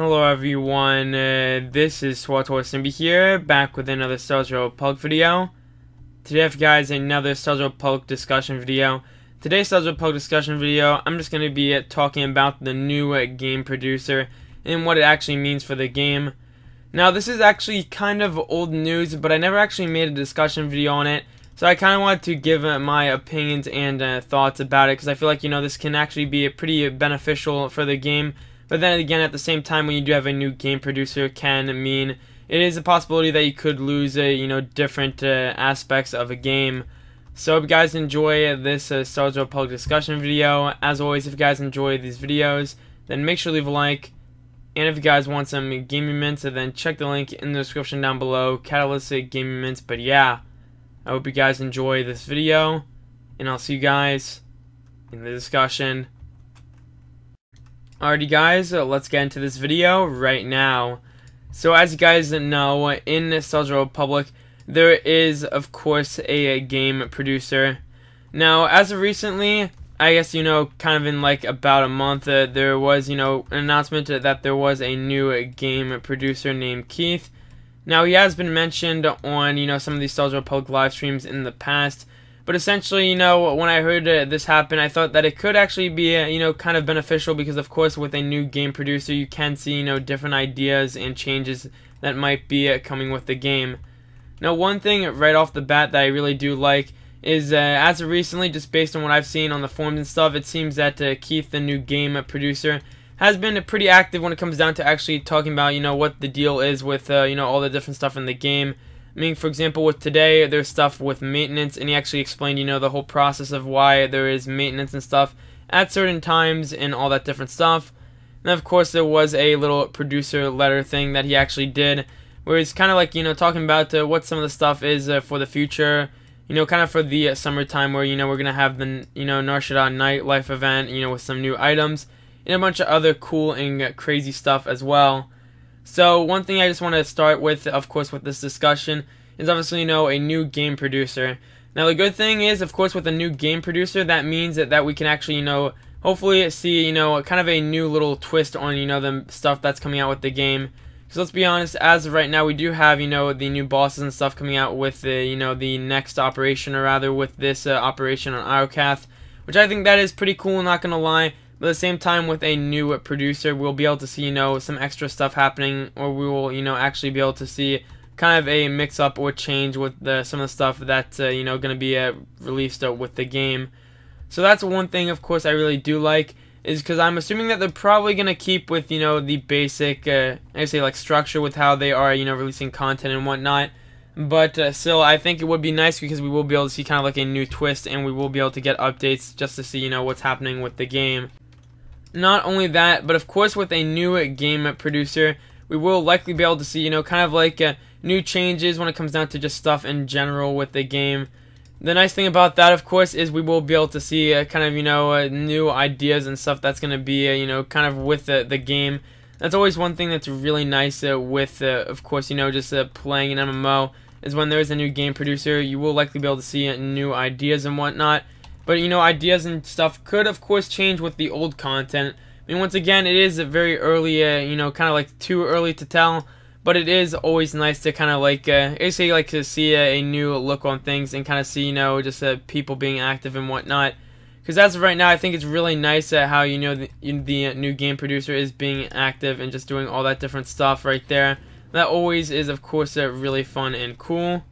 Hello everyone, this is SWTOR here, back with another SWTOR video. Today I have guys another SWTOR discussion video. Today's SWTOR discussion video, I'm just going to be talking about the new game producer and what it actually means for the game. Now this is actually kind of old news, but I never actually made a discussion video on it. So I kind of wanted to give my opinions and thoughts about it, because I feel like, this can actually be pretty beneficial for the game. But then again, at the same time, when you do have a new game producer, can mean it is a possibility that you could lose, different aspects of a game. So if you guys enjoy this SWTOR discussion video, as always, if you guys enjoy these videos, then make sure to leave a like. And if you guys want some gaming mints, then check the link in the description down below, Catalyst Gaming Mints. But yeah, I hope you guys enjoy this video, and I'll see you guys in the discussion. Alrighty guys, let's get into this video right now. So as you guys know, in SWTOR there is of course a game producer. Now as of recently, I guess kind of in like about a month, there was an announcement that there was a new game producer named Keith. Now he has been mentioned on some of these SWTOR live streams in the past. But essentially, when I heard this happen, I thought that it could actually be, kind of beneficial, because of course with a new game producer, you can see, different ideas and changes that might be coming with the game. Now, one thing right off the bat that I really do like is, as of recently, just based on what I've seen on the forums and stuff, it seems that Keith, the new game producer, has been pretty active when it comes down to actually talking about, what the deal is with, all the different stuff in the game. I mean, for example, with today, there's stuff with maintenance, and he actually explained, the whole process of why there is maintenance and stuff at certain times and all that different stuff. And of course, there was a little producer letter thing that he actually did, where he's kind of like, talking about what some of the stuff is for the future, kind of for the summertime, where, we're going to have the, Narshada nightlife event, with some new items, and a bunch of other cool and crazy stuff as well. So one thing I just want to start with, of course, with this discussion is obviously, a new game producer. Now the good thing is, of course, with a new game producer, that means that we can actually, hopefully see, kind of a new little twist on, the stuff that's coming out with the game. So let's be honest, as of right now, we do have, the new bosses and stuff coming out with the, the next operation, or rather with this operation on Irocath, which I think that is pretty cool, not gonna lie. But at the same time, with a new producer, we'll be able to see, some extra stuff happening, or we will, actually be able to see kind of a mix-up or change with some of the stuff that's, going to be released with the game. So that's one thing, of course, I really do like, is because I'm assuming that they're probably going to keep with, the basic, I say, like, structure with how they are, releasing content and whatnot. But still, I think it would be nice, because we will be able to see kind of like a new twist, and we will be able to get updates just to see, what's happening with the game. Not only that, but of course with a new game producer, we will likely be able to see, kind of like new changes when it comes down to just stuff in general with the game. The nice thing about that, of course, is we will be able to see kind of, new ideas and stuff that's going to be, kind of with the game. That's always one thing that's really nice with, of course, just playing an MMO, is when there's a new game producer, you will likely be able to see new ideas and whatnot. But, ideas and stuff could, of course, change with the old content. I mean, once again, it is very early, kind of like too early to tell. But it is always nice to kind of like, basically like to see a new look on things, and kind of see, just people being active and whatnot. Because as of right now, I think it's really nice how, the new game producer is being active and just doing all that different stuff right there. That always is, of course, really fun and cool.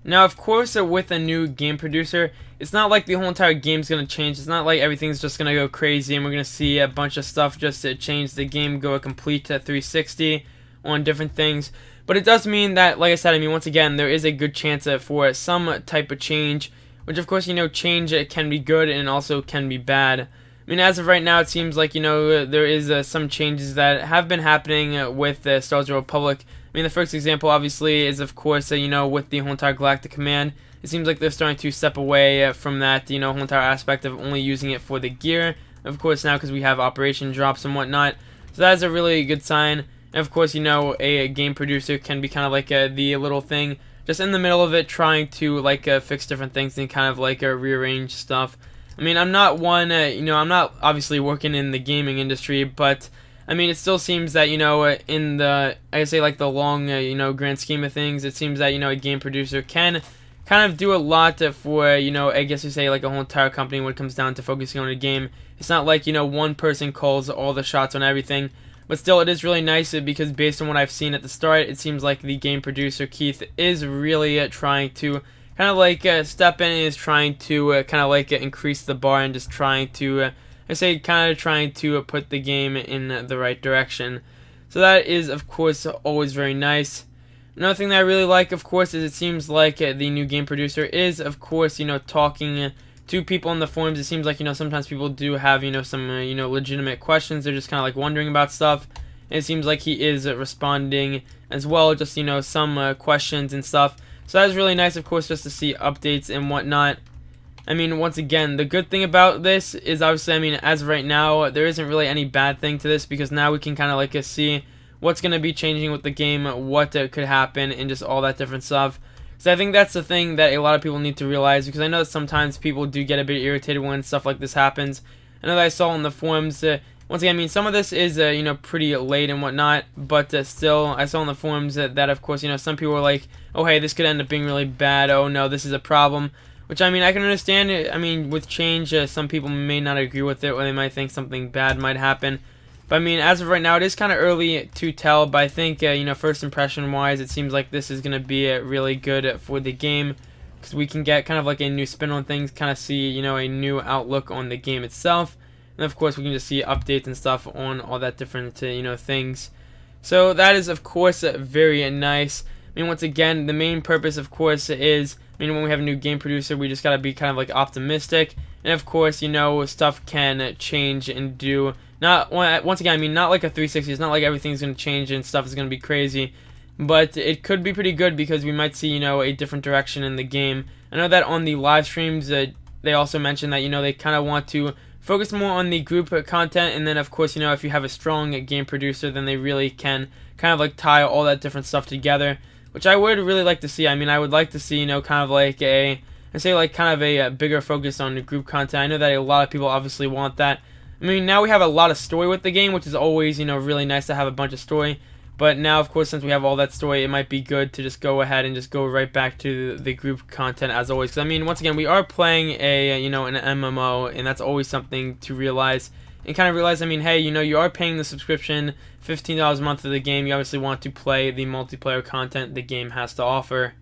Now, of course, with a new game producer, it's not like the whole entire game's going to change. It's not like everything's just going to go crazy and we're going to see a bunch of stuff just to change the game, go a complete 360 on different things. But it does mean that, like I said, once again, there is a good chance for some type of change, which, of course, change can be good and also can be bad. As of right now, it seems like, there is some changes that have been happening with SWTOR. The first example, obviously, is, of course, with the whole entire Galactic Command. It seems like they're starting to step away from that, whole entire aspect of only using it for the gear. Of course, now because we have operation drops and whatnot. So that is a really good sign. And, of course, a game producer can be kind of like the little thing just in the middle of it, trying to, like, fix different things and kind of, like, rearrange stuff. I'm not one, I'm not obviously working in the gaming industry, but I mean, it still seems that, in the, I say, like, the long, grand scheme of things, it seems that, a game producer can kind of do a lot for, I guess you say, like, a whole entire company when it comes down to focusing on a game. It's not like, one person calls all the shots on everything, but still, it is really nice because based on what I've seen at the start, it seems like the game producer, Keith, is really trying to kind of, like, step in and is trying to kind of, like, increase the bar and just trying to, kind of trying to put the game in the right direction. So that is, of course, always very nice. Another thing that I really like, of course, is it seems like the new game producer is, of course, talking to people in the forums. It seems like, sometimes people do have, some, legitimate questions. They're just kind of like wondering about stuff. And it seems like he is responding as well, just, some questions and stuff. So that is really nice, of course, just to see updates and whatnot. I mean, once again, the good thing about this is obviously, I mean, as of right now, there isn't really any bad thing to this because now we can kind of like see what's going to be changing with the game, what could happen, and just all that different stuff. So I think that's the thing that a lot of people need to realize, because I know that sometimes people do get a bit irritated when stuff like this happens. I know that I saw on the forums, once again, I mean, some of this is, pretty late and whatnot, but still, I saw on the forums that, of course, some people were like, oh, hey, this could end up being really bad, oh, no, this is a problem. Which, I mean, I can understand it. I mean, with change, some people may not agree with it, or they might think something bad might happen. But, I mean, as of right now, it is kind of early to tell, but I think, first impression-wise, it seems like this is going to be really good for the game, because we can get kind of like a new spin on things, kind of see, a new outlook on the game itself. And, of course, we can just see updates and stuff on all that different, things. So, that is, of course, very nice. I mean, once again, the main purpose, of course, is, I mean, when we have a new game producer, we just gotta be kind of like optimistic, and of course, stuff can change and do, not, once again, I mean, not like a 360, it's not like everything's gonna change and stuff is gonna be crazy, but it could be pretty good because we might see, a different direction in the game. I know that on the live streams, they also mentioned that, they kind of want to focus more on the group content, and then, of course, if you have a strong game producer, then they really can kind of like tie all that different stuff together, which I would really like to see. I mean, I would like to see, kind of like a bigger focus on the group content. I know that a lot of people obviously want that. I mean, now we have a lot of story with the game, which is always, really nice to have a bunch of story. But now, of course, since we have all that story, it might be good to just go ahead and just go right back to the group content as always. Because, I mean, once again, we are playing a, an MMO, and that's always something to realize. And kind of realize, I mean, hey, you are paying the subscription, $15 a month for the game. You obviously want to play the multiplayer content the game has to offer.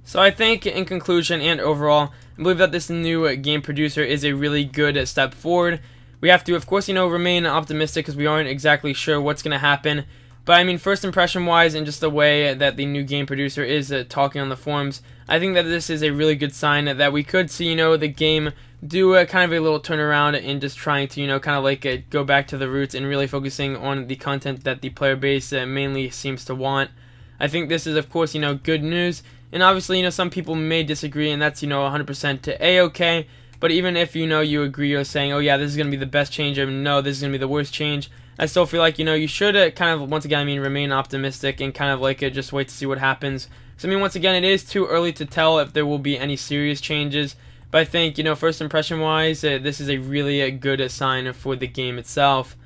So I think, in conclusion and overall, I believe that this new game producer is a really good step forward. We have to, of course, remain optimistic because we aren't exactly sure what's going to happen. But, I mean, first impression-wise and just the way that the new game producer is talking on the forums, I think that this is a really good sign that we could see, the game do kind of a little turnaround and just trying to, kind of like go back to the roots and really focusing on the content that the player base mainly seems to want. I think this is, of course, good news. And obviously, some people may disagree, and that's, 100% A-okay. But even if, you agree or saying, oh, yeah, this is going to be the best change, or no, this is going to be the worst change, I still feel like, you should kind of, once again, I mean, remain optimistic and kind of like just wait to see what happens. So, I mean, once again, it is too early to tell if there will be any serious changes. But I think, first impression-wise, this is a really good sign for the game itself.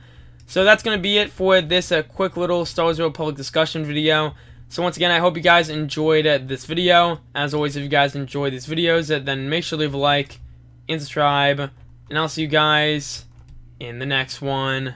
So that's going to be it for this quick little Star Wars Republic discussion video. So once again, I hope you guys enjoyed this video. As always, if you guys enjoy these videos, then make sure to leave a like and subscribe. And I'll see you guys in the next one.